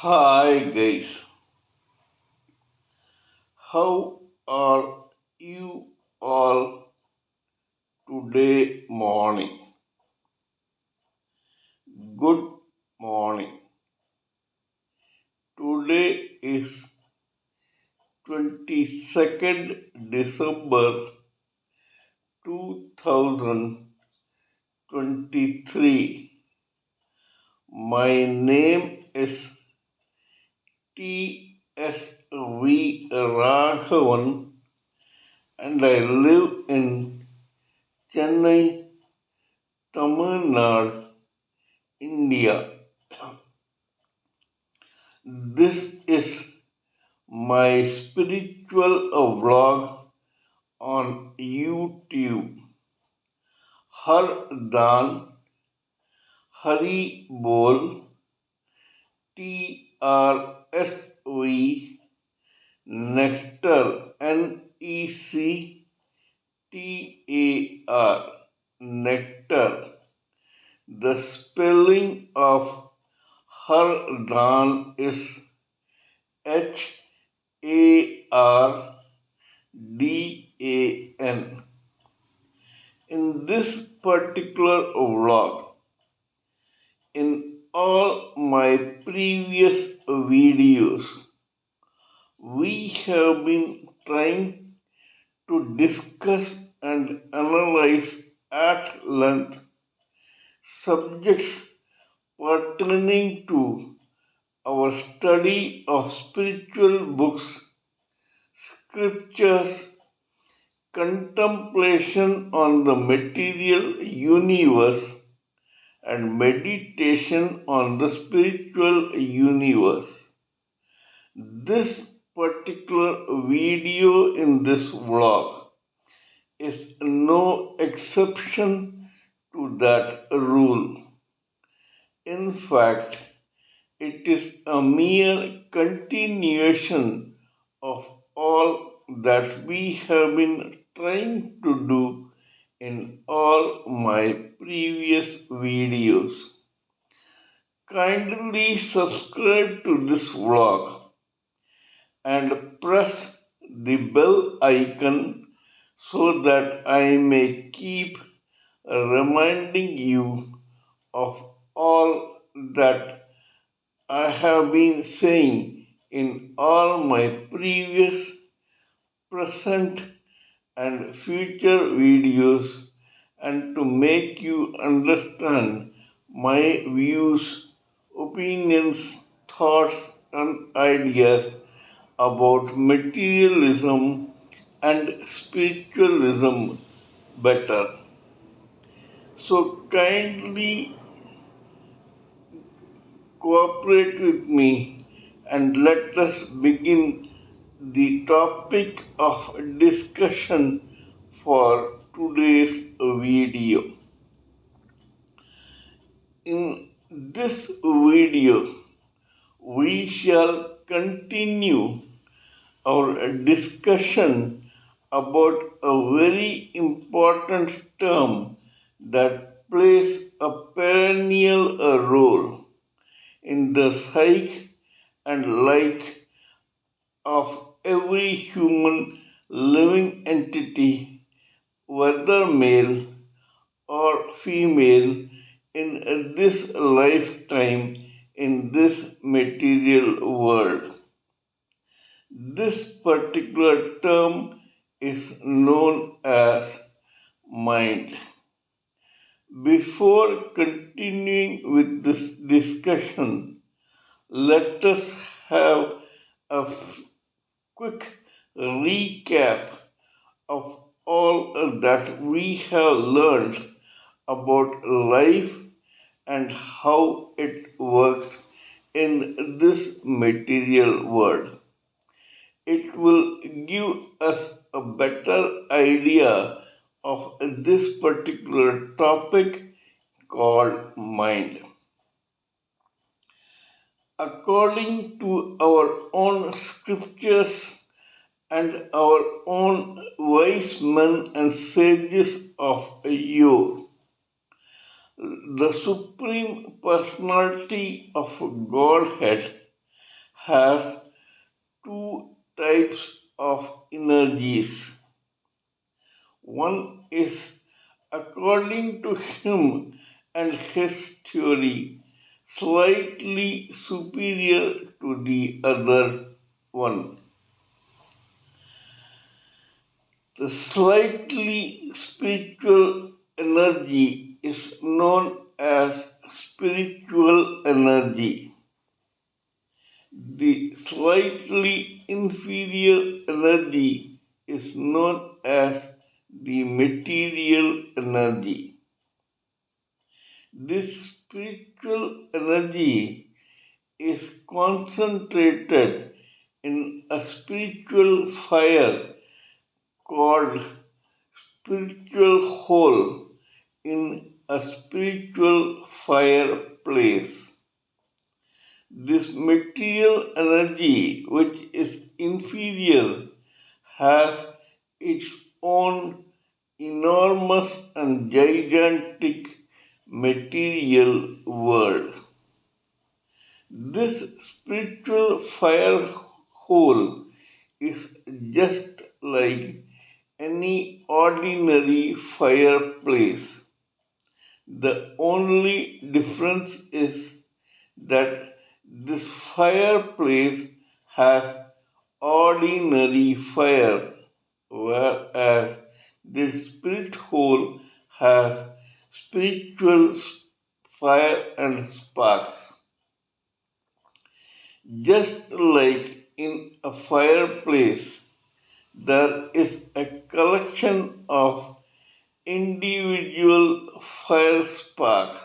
Hi guys, how are you all today morning? Good morning. Today is 22nd December 2023. My name is TSV Raghavan and I live in Chennai, Tamil Nadu, India. This is my spiritual vlog on YouTube. HARDAN, Haribol, TRSV, Nectar, NECTAR, Nectar. The spelling of HARDAN is HARDAN. In this particular vlog, in all my previous videos, we have been trying to discuss and analyze at length subjects pertaining to our study of spiritual books, scriptures, contemplation on the material universe, and meditation on the spiritual universe. This particular video in this vlog is no exception to that rule. In fact, it is a mere continuation of all that we have been trying to do in all my previous videos. Kindly subscribe to this vlog and press the bell icon so that I may keep reminding you of all that I have been saying in all my previous, present, and future videos and to make you understand my views, opinions, thoughts, and ideas about materialism and spiritualism better. So kindly cooperate with me and let us begin the topic of discussion for today's video. In this video, we shall continue our discussion about a very important term that plays a perennial role in the psyche and life of every human living entity, whether male or female, in this lifetime in this material world. This particular term is known as mind. Before continuing with this discussion, let us have a quick recap of all that we have learned about life and how it works in this material world. It will give us a better idea of this particular topic called mind. According to our own scriptures and our own wise men and sages of yore, the Supreme Personality of Godhead has two types of energies. One is, according to him and his theory, slightly superior to the other one. The slightly spiritual energy is known as spiritual energy. The slightly inferior energy is known as the material energy. This spiritual energy is concentrated in a spiritual fire called spiritual hole in a spiritual fireplace. This material energy, which is inferior, has its own enormous and gigantic material world. This spiritual fire hole is just like any ordinary fireplace. The only difference is that this fireplace has ordinary fire, whereas this spirit hole has spiritual fire and sparks. Just like in a fireplace, there is a collection of individual fire sparks.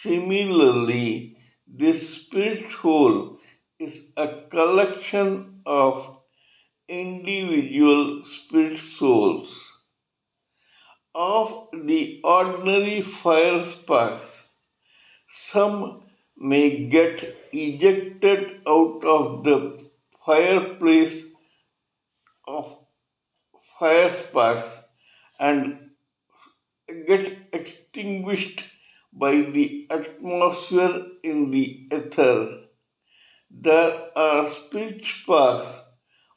Similarly, this spirit hole is a collection of individual spirit souls. Of the ordinary fire sparks, some may get ejected out of the fireplace of fire sparks and get extinguished by the atmosphere in the ether. There are spirit sparks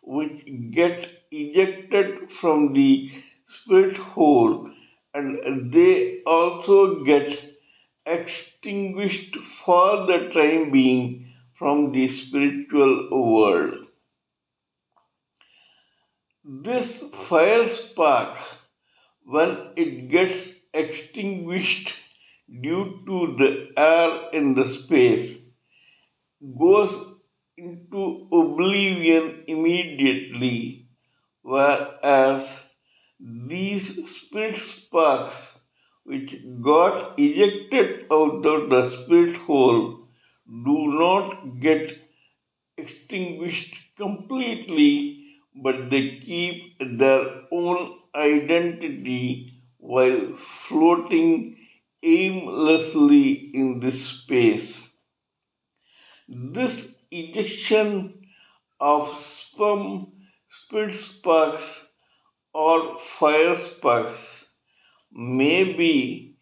which get ejected from the spirit hole and they also get extinguished for the time being from the spiritual world. This fire spark, when it gets extinguished due to the air in the space, goes into oblivion immediately, whereas these spirit sparks which got ejected out of the spirit hole do not get extinguished completely, but they keep their own identity while floating aimlessly in this space. This ejection of some spirit sparks or fire sparks may be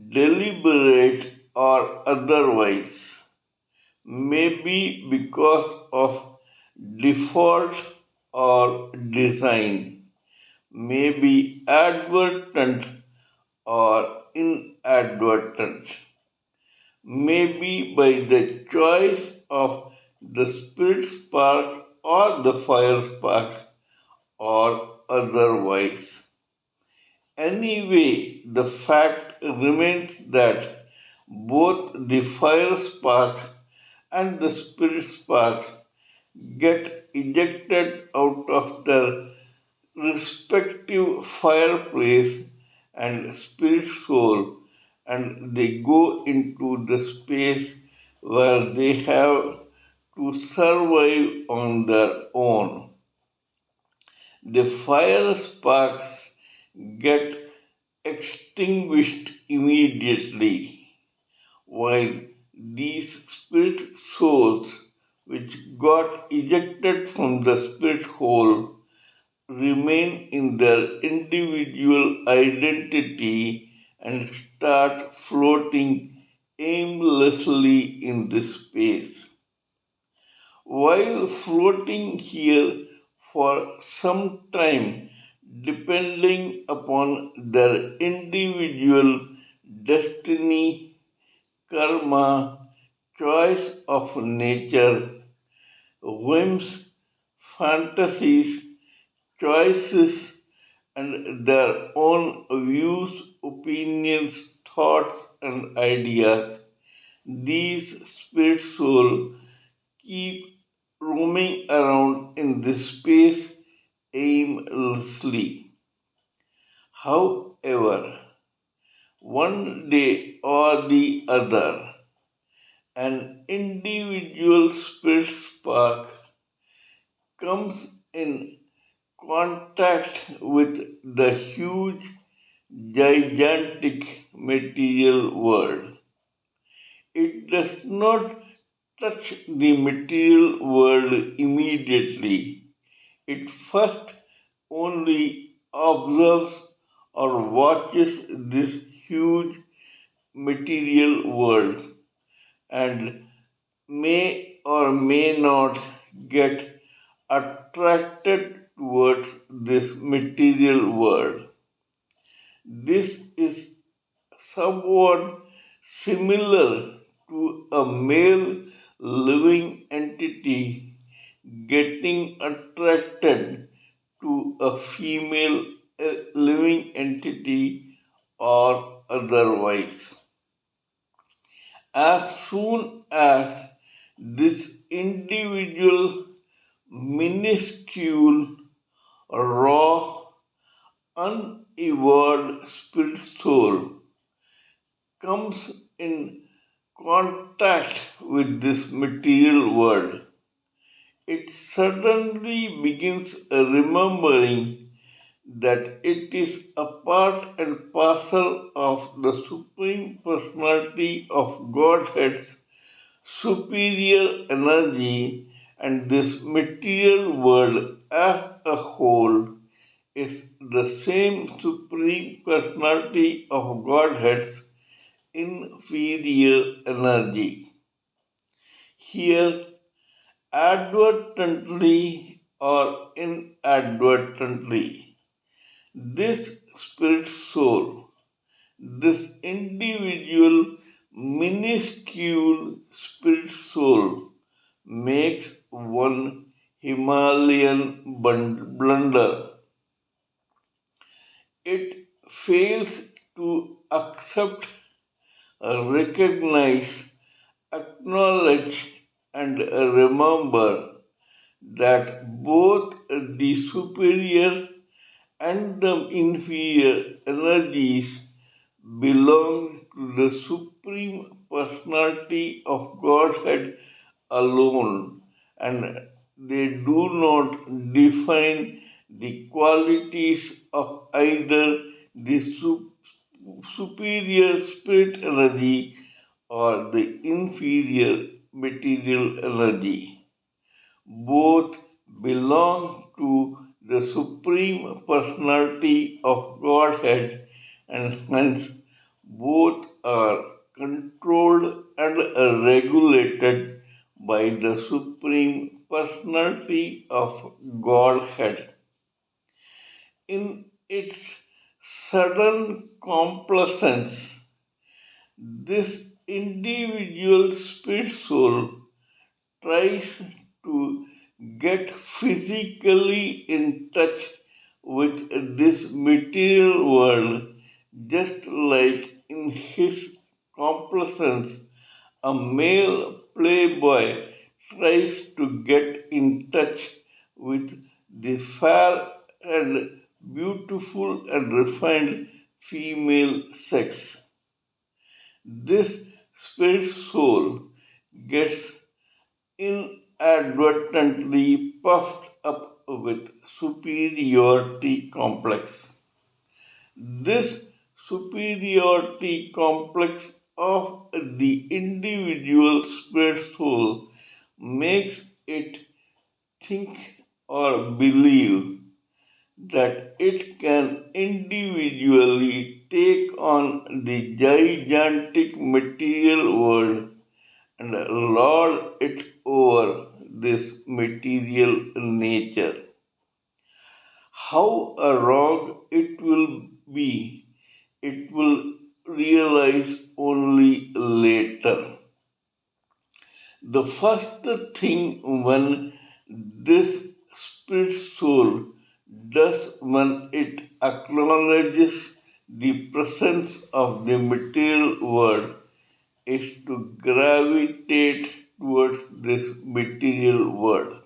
deliberate or otherwise, may be because of default or design, may be advertent or inadvertent, may be by the choice of the spirit spark or the fire spark or otherwise. Anyway, the fact remains that both the fire spark and the spirit spark get ejected out of their respective fireplace and spirit soul and they go into the space where they have to survive on their own. The fire sparks get extinguished immediately, while these spirit souls which got ejected from the spirit hole remain in their individual identity and start floating aimlessly in this space. while floating here for some time, depending upon their individual destiny, karma, choice of nature, whims, fantasies, choices, and their own views, opinions, thoughts, and ideas. These spirit souls keep roaming around in this space aimlessly. However, one day or the other, an individual spirit spark comes in contact with the huge, gigantic material world. It does not touch the material world immediately. It first only observes or watches this huge material world and may or may not get attracted towards this material world. This is somewhat similar to a male living entity getting attracted to a female living entity or otherwise. As soon as this individual minuscule, raw, unevolved spirit soul comes in contact with this material world, it suddenly begins remembering that it is a part and parcel of the Supreme Personality of Godhead's superior energy, and this material world as a whole is the same Supreme Personality of Godhead's inferior energy. Here, advertently or inadvertently, this spirit soul, this individual minuscule spirit soul, makes one Himalayan blunder. It fails to accept, recognize, acknowledge, and remember that both the superior and the inferior energies belong to the Supreme Personality of Godhead alone, and they do not define the qualities of either the superior spirit energy or the inferior material energy. Both belong to the Supreme Personality of Godhead, and hence both are controlled and regulated by the Supreme Personality of Godhead. In its sudden complacence, this individual spirit soul tries to get physically in touch with this material world, just like in his complacence, a male playboy tries to get in touch with the fair and beautiful and refined female sex. This spirit soul gets inadvertently puffed up with superiority complex. This superiority complex of the individual spirit soul makes it think or believe that it can individually take on the gigantic material world and lord it over this material nature. How wrong it will be, it will realize only later. The first thing when this spirit soul does when it acknowledges the presence of the material world is to gravitate towards this material world.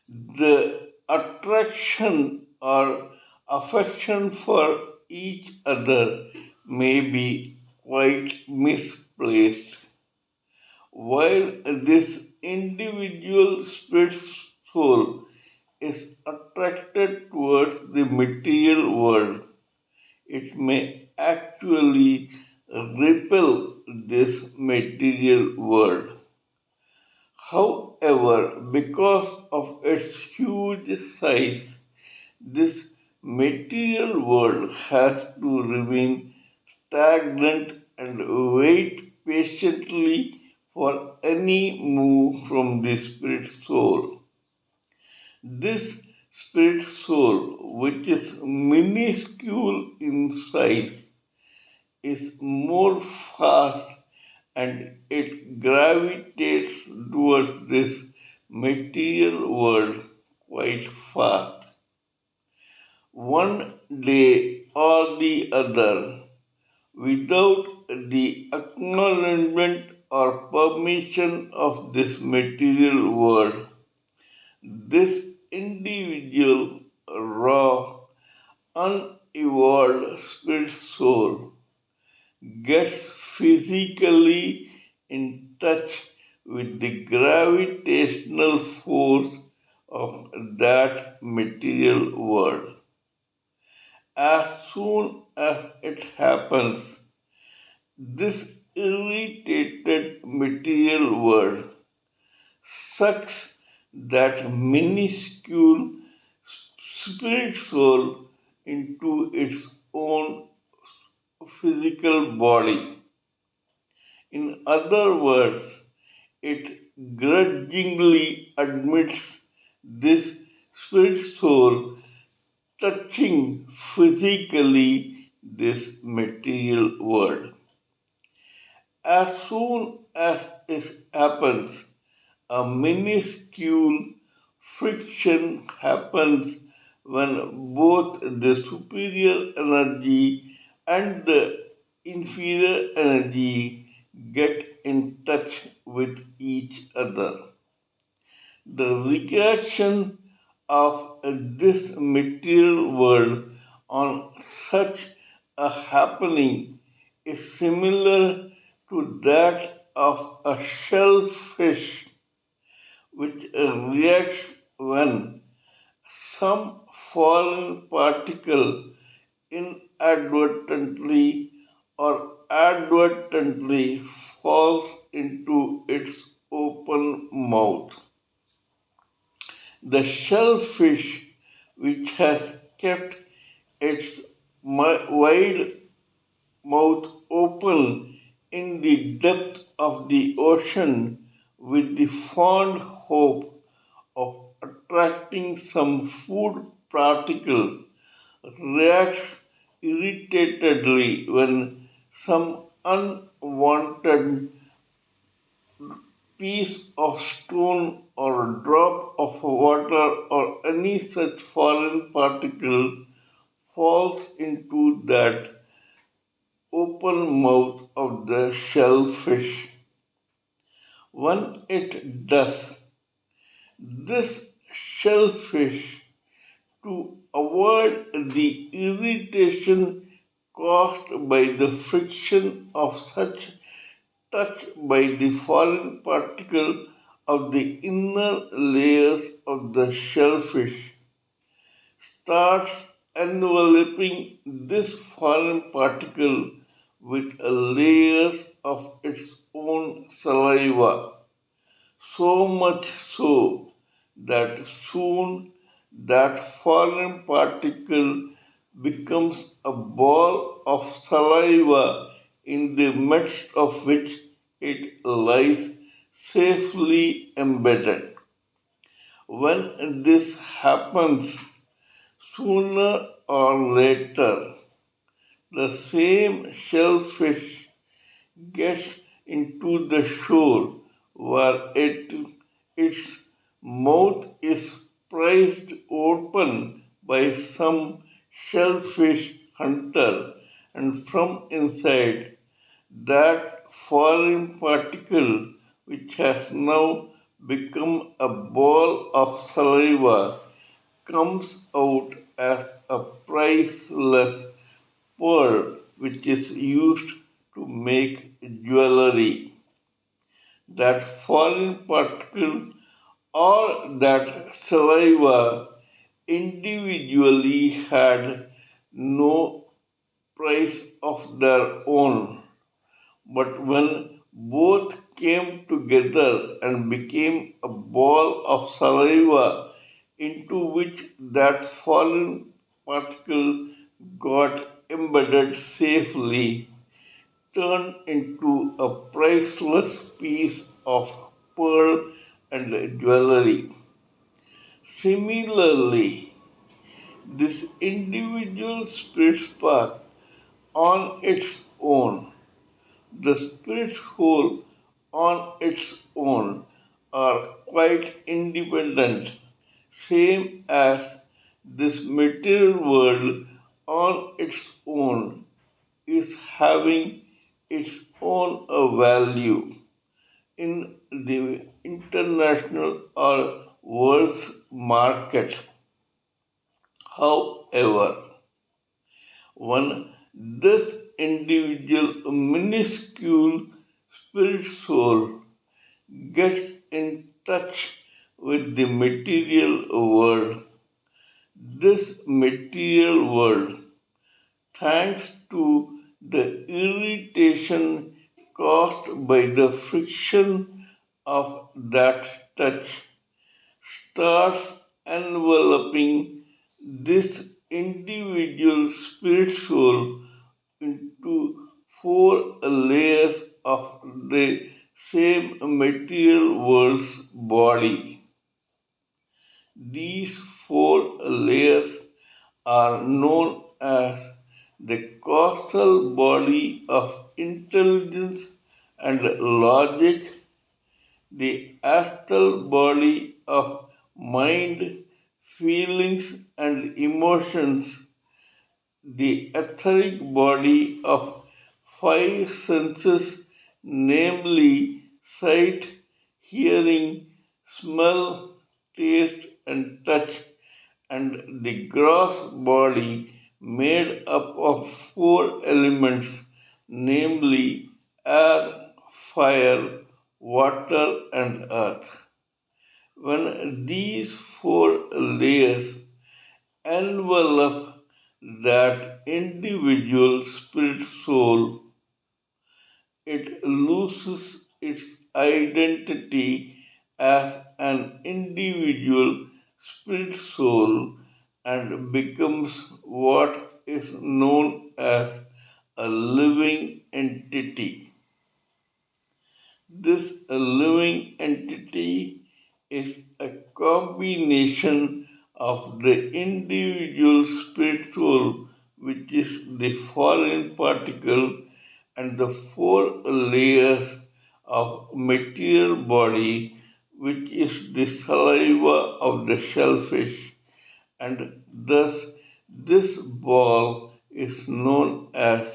The attraction or affection for each other may be quite misplaced. While this individual spirit soul is attracted towards the material world, it may actually repel this material world. However, because of its huge size, this material world has to remain stagnant and wait patiently for any move from the spirit soul. This spirit soul, which is minuscule in size, is more fast and it gravitates towards this material world quite fast. One day or the other, without the acknowledgement or permission of this material world, this individual, raw, unevolved spirit soul gets physically in touch with the gravitational force of that material world. As soon as it happens, this irritated material world sucks that minuscule spirit soul into its own physical body. In other words, it grudgingly admits this spirit soul touching physically this material world. As soon as it happens, a minuscule friction happens when both the superior energy and the inferior energy get in touch with each other. The reaction of this material world on such a happening is similar to that of a shellfish which reacts when some foreign particle inadvertently or advertently falls into its open mouth. The shellfish, which has kept its wide mouth open in the depth of the ocean with the fond hope of attracting some food particle, reacts irritatedly when some unwanted piece of stone or drop of water or any such foreign particle falls into that open mouth of the shellfish. When it does, this shellfish, to avoid the irritation caused by the friction of such touch by the foreign particle of the inner layers of the shellfish, starts enveloping this foreign particle with layers of its own saliva, so much so that soon that foreign particle becomes a ball of saliva in the midst of which it lies safely embedded. When this happens, sooner or later, the same shellfish gets into the shore where its mouth is prized open by some shellfish hunter, and from inside that foreign particle, which has now become a ball of saliva, comes out as a priceless pearl which is used to make jewelry. That foreign particle or that saliva individually had no price of their own. But when both came together and became a ball of saliva into which that foreign particle got embedded safely, turned into a priceless piece of pearl and jewelry. Similarly, this individual spirit spark on its own, the spirit whole on its own, are quite independent, same as this material world on its own is having its own value in the international or world's market. However, when this individual minuscule spirit soul gets in touch with the material world, this material world, thanks to the irritation caused by the friction of that touch, starts enveloping this individual spirit soul into four layers of the same material world's body. These four layers are known as the causal body of intelligence and logic, the astral body of mind, feelings, and emotions, the etheric body of five senses, namely sight, hearing, smell, taste, and touch, and the gross body made up of four elements, namely air, fire, water, and earth. When these four layers envelop that individual spirit soul, it loses its identity as an individual spirit soul and becomes what is known as a living entity. This living entity is a combination of the individual spirit soul, which is the foreign particle, and the four layers of material body, which is the saliva of the shellfish, and thus this ball is known as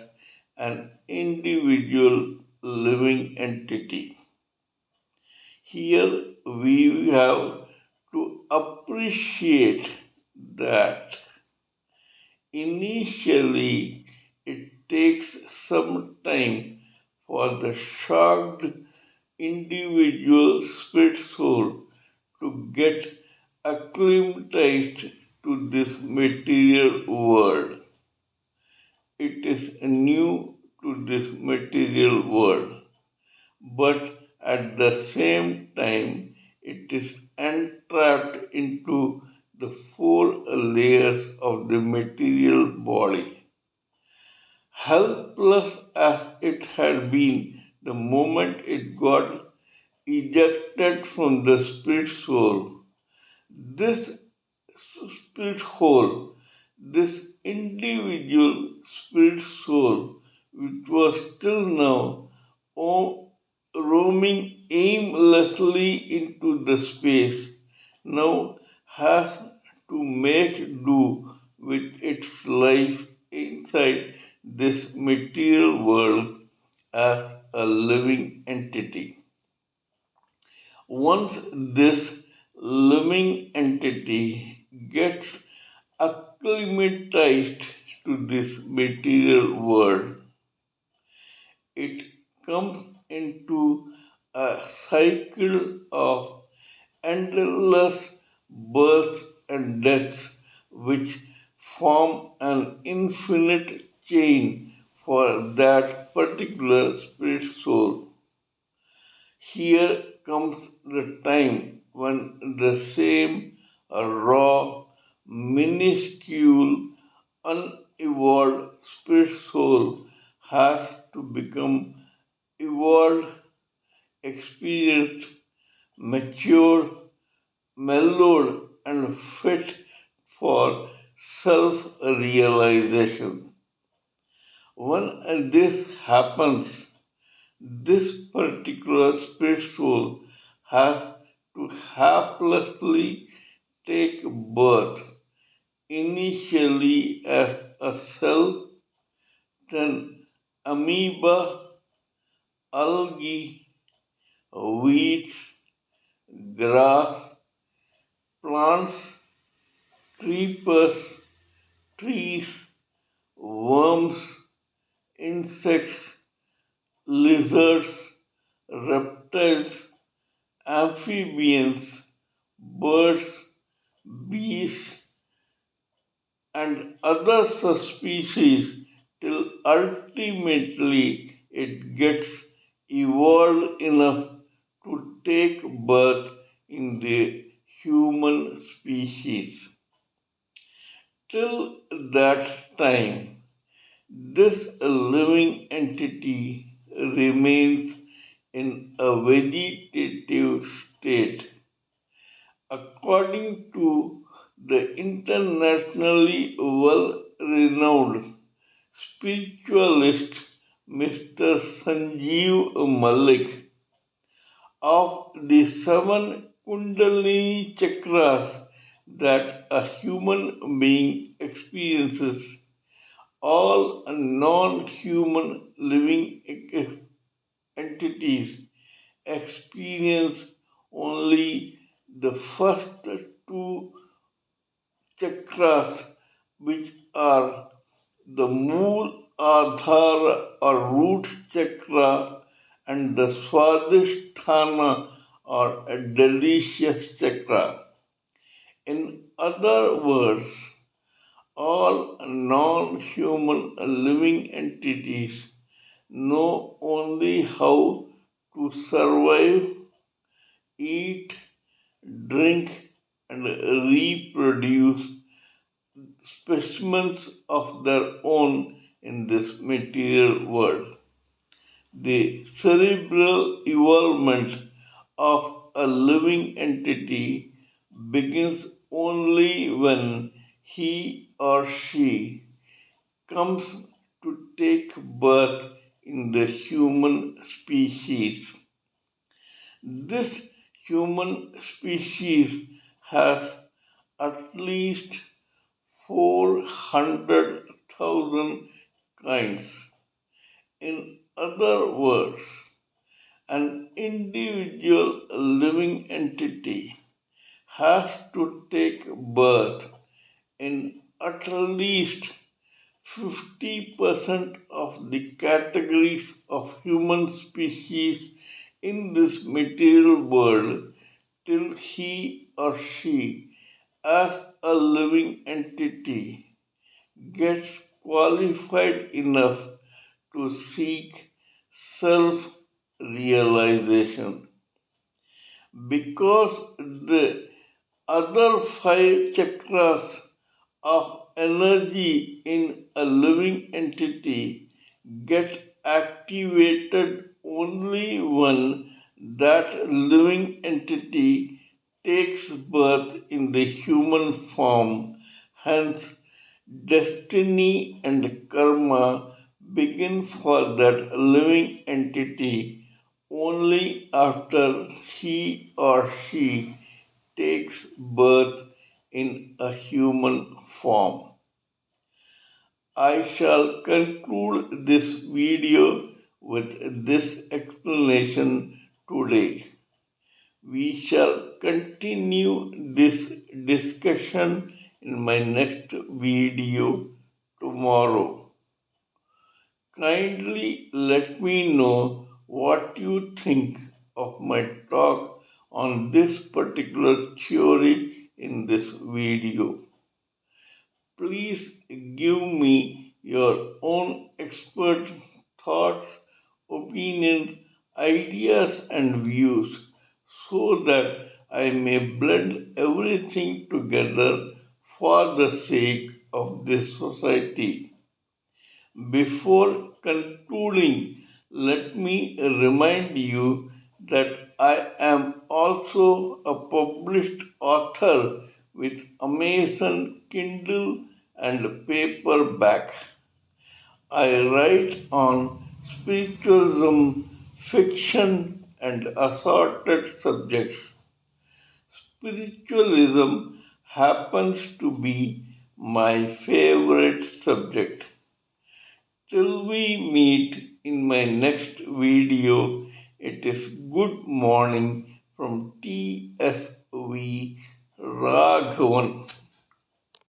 an individual living entity. Here we have to appreciate that initially it takes some time for the shocked individual spirit soul to get acclimatized to this material world. It is new to this material world, but at the same time it is entrapped into the four layers of the material body. Helpless as it had been the moment it got ejected from the spirit soul. This spirit whole, this individual spirit soul, which was till now roaming aimlessly into the space, now has to make do with its life inside this material world as a living entity. Once this living entity gets acclimatized to this material world, it comes into a cycle of endless births and deaths which form an infinite chain for that particular spirit soul. Here comes the time when the same raw, minuscule, unevolved spirit soul has to become evolved, experienced, matured, mellowed, and fit for self realization. When this happens, this particular spirit soul has to haplessly take birth, initially as a cell, then amoeba, algae, weeds, grass, plants, creepers, trees, worms, insects, lizards, reptiles, amphibians, birds, bees, and other subspecies till ultimately it gets evolved enough to take birth in the human species. Till that time, this living entity remains in a vegetative state. According to the internationally well renowned spiritualist Mr. Sanjeev Malik, of the seven Kundalini chakras that a human being experiences, all non human living entities experience only the first two chakras, which are the Mool Adhara or root chakra and the Swadhisthana or a delicious chakra. In other words, all non human living entities know only how to survive, eat, drink, and reproduce specimens of their own in this material world. The cerebral evolvement of a living entity begins only when he or she comes to take birth in the human species. This human species has at least 400,000 kinds. In other words, an individual living entity has to take birth in at least 50% of the categories of human species in this material world till he or she, as a living entity, gets qualified enough to seek self realization. Because the other five chakras of energy in a living entity get activated only when that living entity takes birth in the human form. Hence, destiny and karma begin for that living entity only after he or she takes birth in a human form. I shall conclude this video with this explanation today. We shall continue this discussion in my next video tomorrow. Kindly let me know what you think of my talk on this particular theory in this video. Please give me your own expert thoughts, opinions, ideas, and views so that I may blend everything together for the sake of this society. Before concluding, let me remind you that I am also a published author with Amazon Kindle and paperback. I write on spiritualism, fiction, and assorted subjects. Spiritualism happens to be my favorite subject. Till we meet in my next video, it is good morning from TSV Raghavan.